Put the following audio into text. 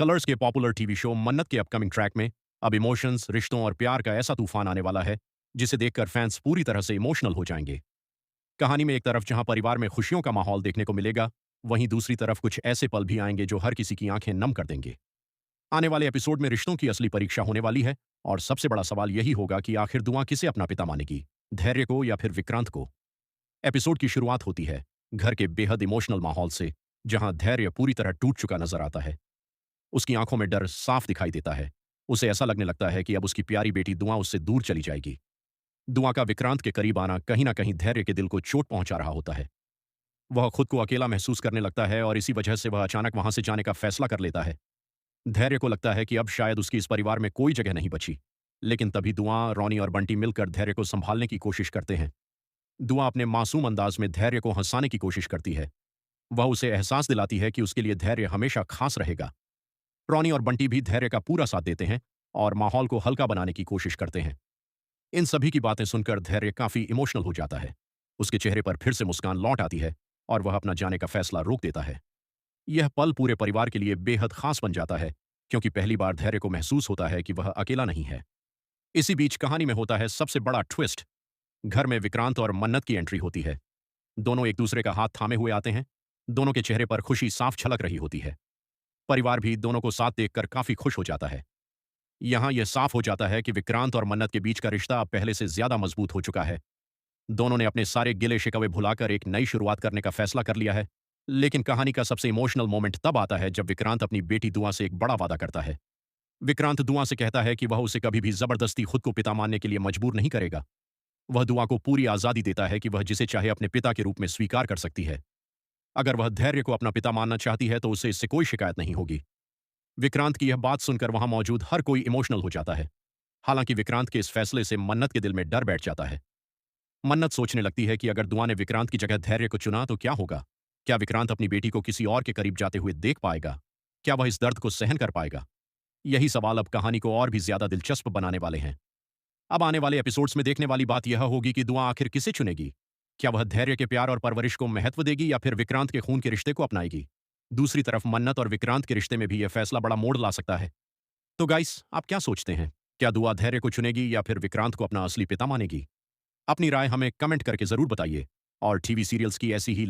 Colours के popular TV show मन्नत के अपकमिंग ट्रैक में अब इमोशंस, रिश्तों और प्यार का ऐसा तूफान आने वाला है जिसे देखकर फैंस पूरी तरह से इमोशनल हो जाएंगे। कहानी में एक तरफ जहां परिवार में खुशियों का माहौल देखने को मिलेगा, वहीं दूसरी तरफ कुछ ऐसे पल भी आएंगे जो हर किसी की आंखें नम कर देंगे। आने वाले एपिसोड में रिश्तों की असली परीक्षा होने वाली है और सबसे बड़ा सवाल यही होगा कि आखिर दुआ किसे अपना पिता मानेगी, धैर्य को या फिर विक्रांत को। एपिसोड की शुरुआत होती है घर के बेहद इमोशनल माहौल से, जहां धैर्य पूरी तरह टूट चुका नजर आता है। उसकी आंखों में डर साफ दिखाई देता है। उसे ऐसा लगने लगता है कि अब उसकी प्यारी बेटी दुआ उससे दूर चली जाएगी। दुआ का विक्रांत के करीब आना कहीं ना कहीं धैर्य के दिल को चोट पहुंचा रहा होता है। वह खुद को अकेला महसूस करने लगता है और इसी वजह से वह अचानक वहां से जाने का फैसला कर लेता है। धैर्य को लगता है कि अब शायद उसकी इस परिवार में कोई जगह नहीं बची। लेकिन तभी दुआ, रॉनी और बंटी मिलकर धैर्य को संभालने की कोशिश करते हैं। दुआ अपने मासूम अंदाज में धैर्य को हंसाने की कोशिश करती है। वह उसे एहसास दिलाती है कि उसके लिए धैर्य हमेशा खास रहेगा। रॉनी और बंटी भी धैर्य का पूरा साथ देते हैं और माहौल को हल्का बनाने की कोशिश करते हैं। इन सभी की बातें सुनकर धैर्य काफी इमोशनल हो जाता है। उसके चेहरे पर फिर से मुस्कान लौट आती है और वह अपना जाने का फैसला रोक देता है। यह पल पूरे परिवार के लिए बेहद खास बन जाता है, क्योंकि पहली बार धैर्य को महसूस होता है कि वह अकेला नहीं है। इसी बीच कहानी में होता है सबसे बड़ा ट्विस्ट। घर में विक्रांत और मन्नत की एंट्री होती है। दोनों एक दूसरे का हाथ थामे हुए आते हैं। दोनों के चेहरे पर खुशी साफ झलक रही होती है। परिवार भी दोनों को साथ देखकर काफी खुश हो जाता है। यहां यह साफ हो जाता है कि विक्रांत और मन्नत के बीच का रिश्ता अब पहले से ज्यादा मजबूत हो चुका है। दोनों ने अपने सारे गिले शिकवे भुलाकर एक नई शुरुआत करने का फैसला कर लिया है। लेकिन कहानी का सबसे इमोशनल मोमेंट तब आता है जब विक्रांत अपनी बेटी दुआ से एक बड़ा वादा करता है। विक्रांत दुआ से कहता है कि वह उसे कभी भी जबरदस्ती खुद को पिता मानने के लिए मजबूर नहीं करेगा। वह दुआ को पूरी आजादी देता है कि वह जिसे चाहे अपने पिता के रूप में स्वीकार कर सकती है। अगर वह धैर्य को अपना पिता मानना चाहती है तो उसे इससे कोई शिकायत नहीं होगी। विक्रांत की यह बात सुनकर वहां मौजूद हर कोई इमोशनल हो जाता है। हालांकि विक्रांत के इस फैसले से मन्नत के दिल में डर बैठ जाता है। मन्नत सोचने लगती है कि अगर दुआ ने विक्रांत की जगह धैर्य को चुना तो क्या होगा। क्या विक्रांत अपनी बेटी को किसी और के करीब जाते हुए देख पाएगा? क्या वह इस दर्द को सहन कर पाएगा? यही सवाल अब कहानी को और भी ज्यादा दिलचस्प बनाने वाले हैं। अब आने वाले एपिसोड्स में देखने वाली बात यह होगी कि दुआ आखिर किसे चुनेगी। क्या वह धैर्य के प्यार और परवरिश को महत्व देगी या फिर विक्रांत के खून के रिश्ते को अपनाएगी? दूसरी तरफ मन्नत और विक्रांत के रिश्ते में भी यह फैसला बड़ा मोड़ ला सकता है। तो गाइस, आप क्या सोचते हैं? क्या दुआ धैर्य को चुनेगी या फिर विक्रांत को अपना असली पिता मानेगी? अपनी राय हमें कमेंट करके जरूर बताइए और टीवी सीरियल्स की ऐसी ही